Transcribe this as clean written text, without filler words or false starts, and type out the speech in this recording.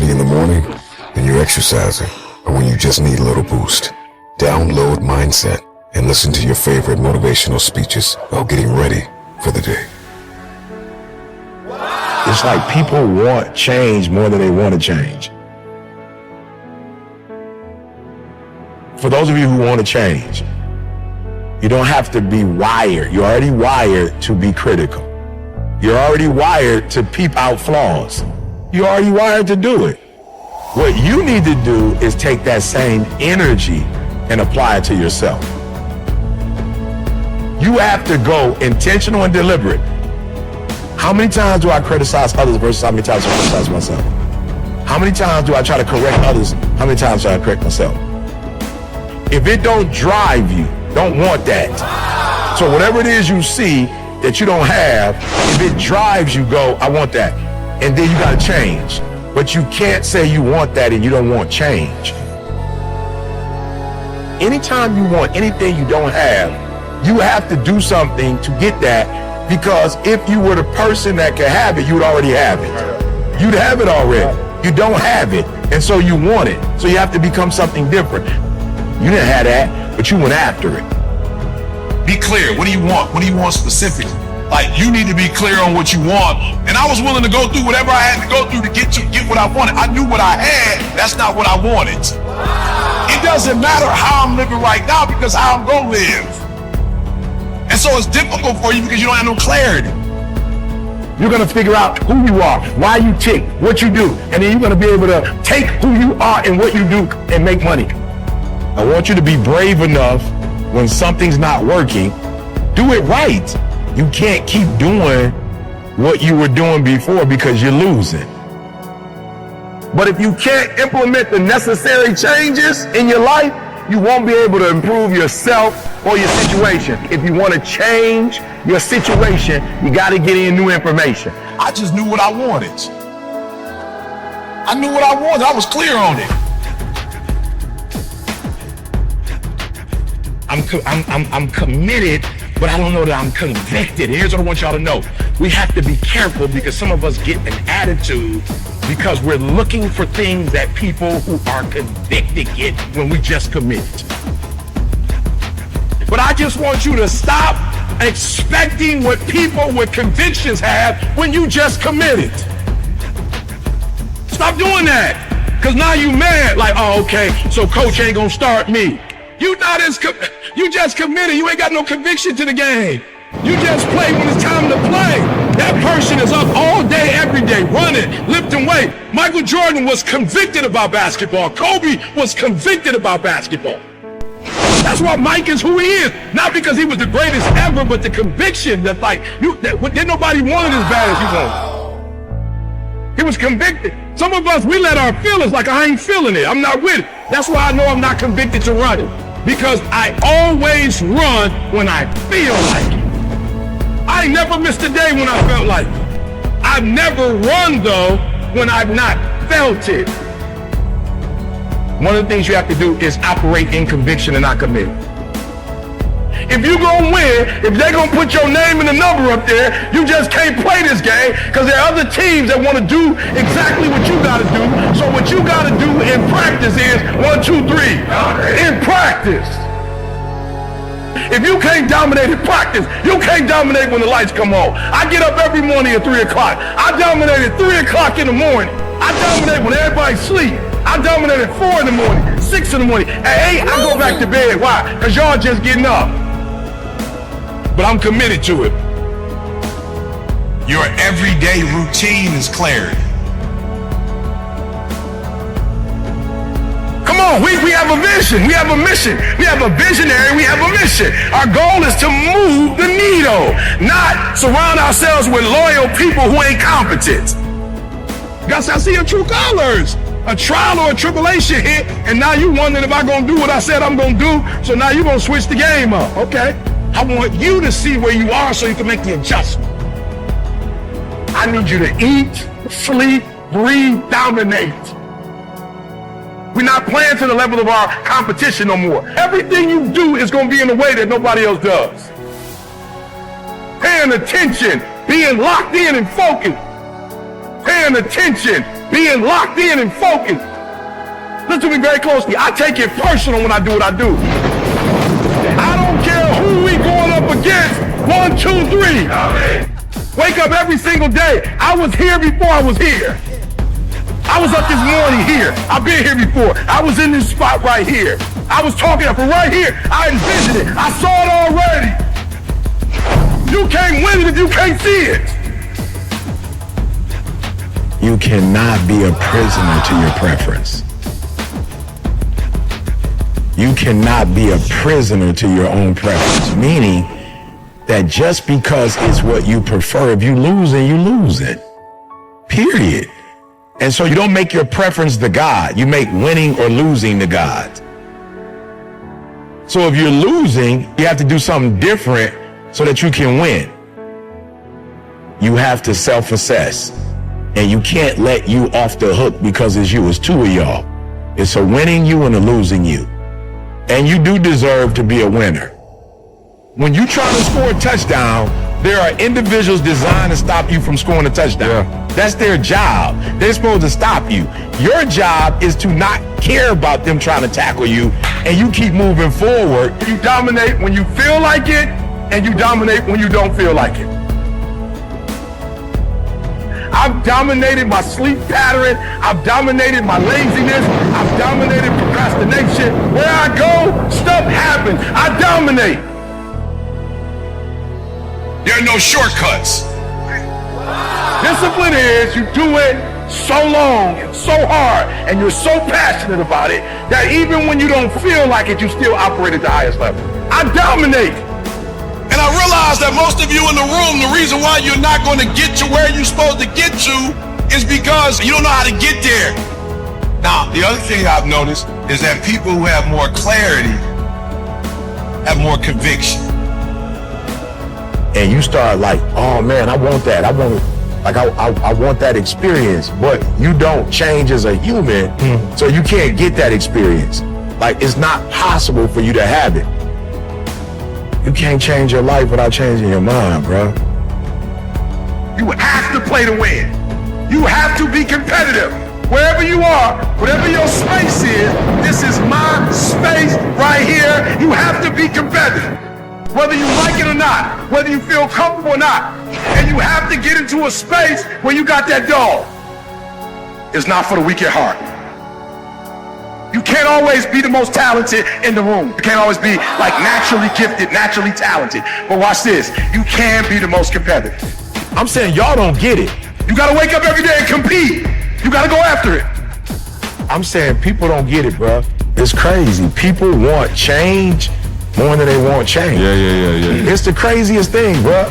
ready in the morning, and you're exercising, or when you just need a little boost. Download Mindset and listen to your favorite motivational speeches while getting ready for the day. It's like people want change more than they want to change. For those of you who want to change, you don't have to be wired. You're already wired to be critical. You're already wired to peep out flaws. You're already wired to do it. What you need to do is take that same energy and apply it to yourself. You have to go intentional and deliberate. How many times do I criticize others versus how many times do I criticize myself? How many times do I try to correct others? How many times do I correct myself? If it don't drive you, don't want that. So whatever it is you see that you don't have, if it drives you, go, I want that. And then you got to change. But you can't say you want that and you don't want change. Anytime you want anything you don't have, you have to do something to get that, because if you were the person that could have it, you would already have it. You'd have it already. You don't have it, and so you want it. So you have to become something different. You didn't have that, but you went after it. Be clear. What do you want? What do you want specifically? Like, you need to be clear on what you want. And I was willing to go through whatever I had to go through to get what I wanted. I knew what I had. That's not what I wanted. It doesn't matter how I'm living right now, because how I'm gonna live. And so it's difficult for you because you don't have no clarity. You're gonna figure out who you are, why you tick, what you do, and then you're gonna be able to take who you are and what you do and make money. I want you to be brave enough when something's not working, do it right. You can't keep doing what you were doing before because you're losing. But if you can't implement the necessary changes in your life, you won't be able to improve yourself or your situation. If you want to change your situation, you got to get in new information. I just knew what I wanted. I knew what I wanted. I was clear on it. I'm committed, but I don't know that I'm convicted. Here's what I want y'all to know. We have to be careful, because some of us get an attitude because we're looking for things that people who are convicted get when we just commit. But I just want you to stop expecting what people with convictions have when you just committed. Stop doing that, because now you mad, like, oh, okay, so coach ain't gonna start me. You just committed. You ain't got no conviction to the game. You just play when it's time to play. That person is up all day, every day, running, lifting weight. Michael Jordan was convicted about basketball. Kobe was convicted about basketball. That's why Mike is who he is. Not because he was the greatest ever, but the conviction that, like, that nobody wanted as bad as he wanted. He was convicted. Some of us, we let our feelings, like, I ain't feeling it. I'm not with it. That's why I know I'm not convicted to run it. Because I always run when I feel like it. I never missed a day when I felt like it. I've never run, though, when I've not felt it. One of the things you have to do is operate in conviction and not commit. If you're gonna win, if they're gonna put your name and the number up there, you just can't play this game, because there are other teams that want to do exactly what you gotta do. So what you gotta do in practice is 1, 2, 3. In practice. If you can't dominate in practice, you can't dominate when the lights come on. I get up every morning at 3 o'clock. I dominate at 3 o'clock in the morning. I dominate when everybody's asleep. I dominate at 4 in the morning, 6 in the morning. At 8, I go back to bed. Why? Because y'all just getting up. But I'm committed to it. Your everyday routine is clarity. Come on, we have a vision, we have a mission, we have a visionary, we have a mission. Our goal is to move the needle, not surround ourselves with loyal people who ain't competent. Guys, I see your true colors. A trial or a tribulation hit, and now you wondering if I'm gonna do what I said I'm gonna do, so now you're gonna switch the game up. Okay, I want you to see where you are so you can make the adjustment. I need you to eat, sleep, breathe, dominate. We're not playing to the level of our competition no more. Everything you do is going to be in a way that nobody else does. Paying attention, being locked in and focused. Paying attention, being locked in and focused. Listen to me very closely. I take it personal when I do what I do. I don't care who we going up against. 1, 2, 3. Wake up every single day. I was here before I was here. I was up this morning here. I've been here before. I was in this spot right here. I was talking from right here. I envisioned it. I saw it already. You can't win it if you can't see it. You cannot be a prisoner to your preference. You cannot be a prisoner to your own preference, meaning that just because it's what you prefer, if you lose it, you lose it. Period. And so you don't make your preference the God. You make winning or losing the God. So if you're losing, you have to do something different so that you can win. You have to self-assess. And you can't let you off the hook because it's you. It's two of y'all. It's a winning you and a losing you. And you do deserve to be a winner. When you try to score a touchdown, there are individuals designed to stop you from scoring a touchdown. Yeah. That's their job. They're supposed to stop you. Your job is to not care about them trying to tackle you, and you keep moving forward. You dominate when you feel like it, and you dominate when you don't feel like it. I've dominated my sleep pattern. I've dominated my laziness. I've dominated procrastination. Where I go, stuff happens. I dominate. There are no shortcuts. Discipline is you do it so long and so hard and you're so passionate about it that even when you don't feel like it, you still operate at the highest level. I dominate. And I realize that most of you in the room, the reason why you're not going to get to where you're supposed to get to is because you don't know how to get there. Now, the other thing I've noticed is that people who have more clarity have more conviction. And you start like, oh man, I want that. I want that experience. But you don't change as a human, so you can't get that experience. Like, it's not possible for you to have it. You can't change your life without changing your mind, bro. You have to play to win. You have to be competitive. Wherever you are, whatever your space is, this is my space right here. You have to be competitive. Whether you like it or not, whether you feel comfortable or not. And you have to get into a space where you got that dog. It's not for the weak at heart. You can't always be the most talented in the room. You can't always be like naturally gifted, naturally talented. But watch this, you can be the most competitive. I'm saying y'all don't get it. You gotta wake up every day and compete. You gotta go after it. I'm saying people don't get it, bro. It's crazy. People want change more than they want change. Yeah. It's the craziest thing, bro.